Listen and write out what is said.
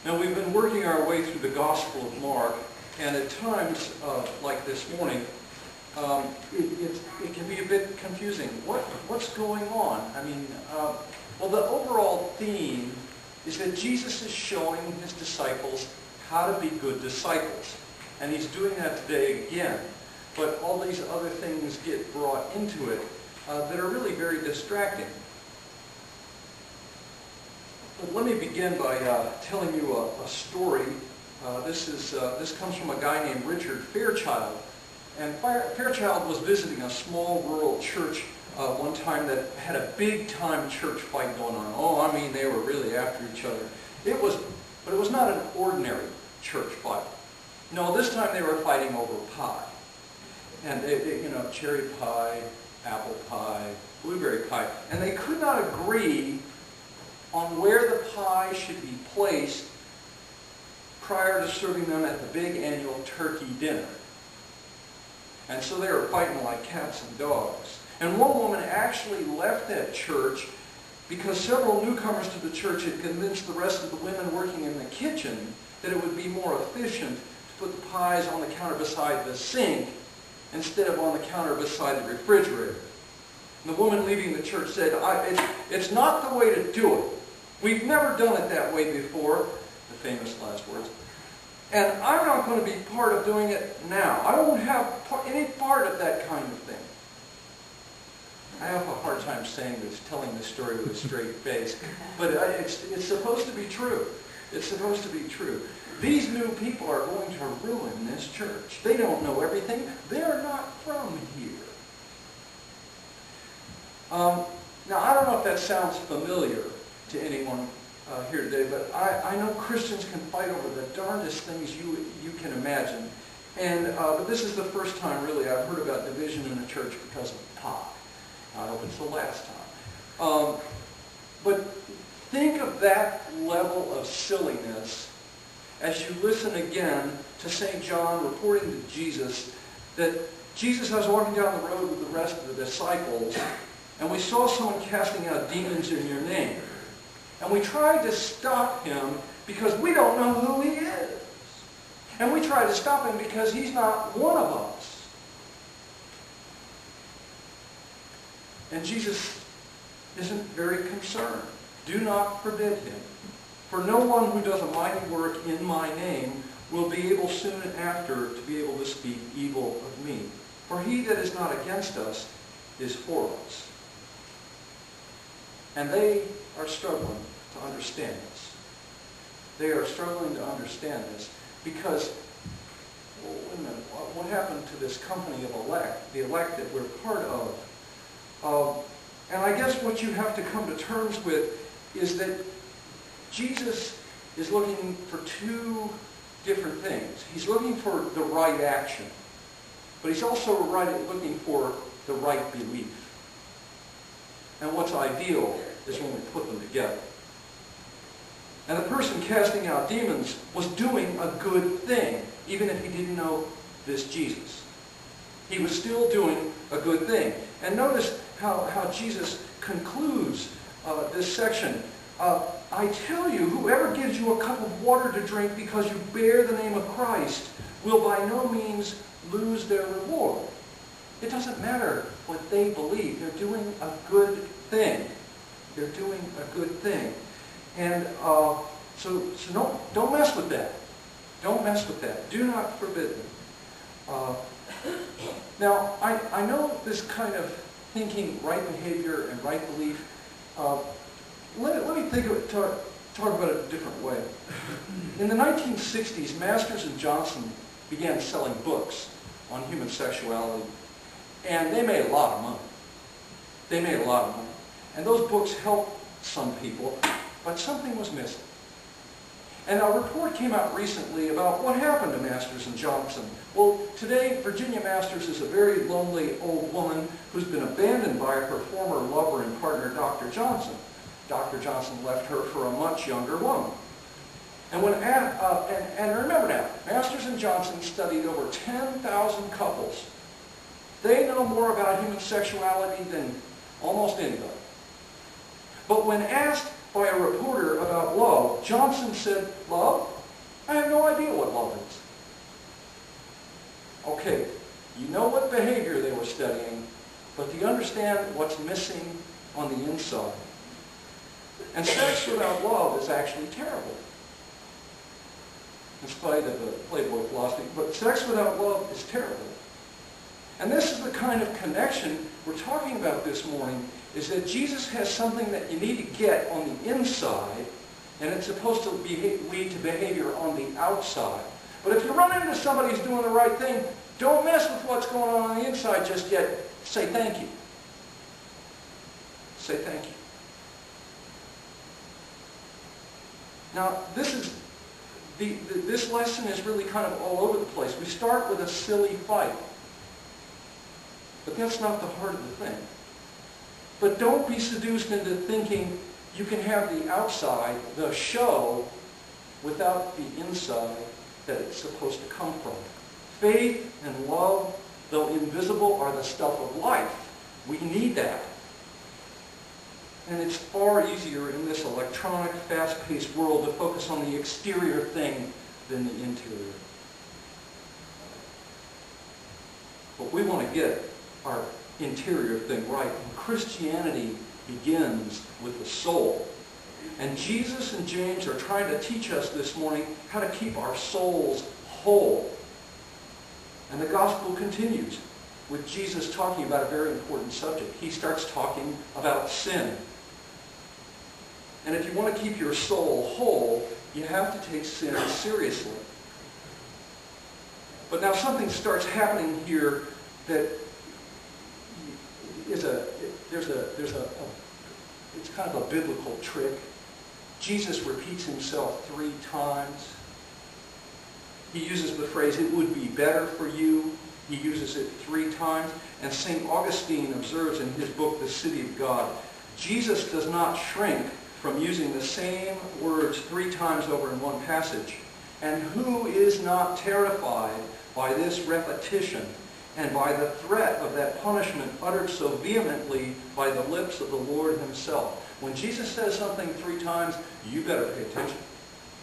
Now, we've been working our way through the Gospel of Mark, and at times, like this morning, it can be a bit confusing. What's going on? I mean, well, the overall theme is that Jesus is showing his disciples how to be good disciples. And he's doing that today again. But all these other things get brought into it that are really very distracting. But let me begin by telling you a story. This comes from a guy named Richard Fairchild. And Fairchild was visiting a small rural church one time that had a big-time church fight going on. Oh, I mean, they were really after each other. But it was not an ordinary church fight. No, this time they were fighting over pie. And, cherry pie, apple pie, blueberry pie. And they could not agree on where the pie should be placed prior to serving them at the big annual turkey dinner. And so they were fighting like cats and dogs. And one woman actually left that church because several newcomers to the church had convinced the rest of the women working in the kitchen that it would be more efficient to put the pies on the counter beside the sink instead of on the counter beside the refrigerator. And the woman leaving the church said, it's not the way to do it. We've never done it that way before, the famous last words. And I'm not going to be part of doing it now. I won't have any part of that kind of thing. I have a hard time telling this story with a straight face, but it's supposed to be true. It's supposed to be true. These new people are going to ruin this church. They don't know everything. They're not from here. Now, I don't know if that sounds familiar to anyone here today, but I know Christians can fight over the darndest things you can imagine. But this is the first time, really, I've heard about division in a church because of pie. I hope it's the last time. But think of that level of silliness as you listen again to St. John reporting to Jesus that Jesus was walking down the road with the rest of the disciples, and we saw someone casting out demons in your name. And we tried to stop him because we don't know who he is. And we tried to stop him because he's not one of us. And Jesus isn't very concerned. Do not forbid him. For no one who does a mighty work in my name will be able soon after to be able to speak evil of me. For he that is not against us is for us. And they are struggling to understand this. They are struggling to understand this because, well, wait a minute, what happened to this company of elect, the elect that we're part of? And I guess what you have to come to terms with is that Jesus is looking for two different things. He's looking for the right action, but he's also looking for the right belief. And what's ideal is when we put them together. And the person casting out demons was doing a good thing, even if he didn't know this Jesus. He was still doing a good thing. And notice how Jesus concludes this section. I tell you, whoever gives you a cup of water to drink because you bear the name of Christ will by no means lose their reward. It doesn't matter what they believe. They're doing a good thing. They're doing a good thing. And so don't mess with that. Don't mess with that. Do not forbid them. Now, I know this kind of thinking, right behavior and right belief. Let me talk about it a different way. In the 1960s, Masters and Johnson began selling books on human sexuality, and they made a lot of money. They made a lot of money. And those books helped some people, but something was missing. And a report came out recently about what happened to Masters and Johnson. Well, today, Virginia Masters is a very lonely old woman who's been abandoned by her former lover and partner, Dr. Johnson. Dr. Johnson left her for a much younger woman. And remember now, Masters and Johnson studied over 10,000 couples. They know more about human sexuality than almost anybody. But when asked by a reporter about about love. Johnson said, love? I have no idea what love is. Okay, you know what behavior they were studying, but do you understand what's missing on the inside? And sex without love is actually terrible, in spite of the Playboy philosophy. But sex without love is terrible. And this is the kind of connection we're talking about this morning, is that Jesus has something that you need to get on the inside, and it's supposed to lead to behavior on the outside. But if you run into somebody who's doing the right thing, don't mess with what's going on the inside just yet. Say thank you. Say thank you. Now, this lesson is really kind of all over the place. We start with a silly fight. But that's not the heart of the thing. But don't be seduced into thinking you can have the outside, the show, without the inside that it's supposed to come from. Faith and love, though invisible, are the stuff of life. We need that. And it's far easier in this electronic, fast-paced world to focus on the exterior thing than the interior. But we want to get our interior thing right. And Christianity begins with the soul. And Jesus and James are trying to teach us this morning how to keep our souls whole. And the gospel continues with Jesus talking about a very important subject. He starts talking about sin. And if you want to keep your soul whole, you have to take sin seriously. But now something starts happening here that is it's kind of a biblical trick. Jesus repeats himself 3 times. He uses the phrase, it would be better for you. He uses it 3 times. And St. Augustine observes in his book, The City of God, Jesus does not shrink from using the same words 3 times over in one passage. And who is not terrified by this repetition and by the threat of that punishment uttered so vehemently by the lips of the Lord himself? When Jesus says something 3 times, you better pay attention.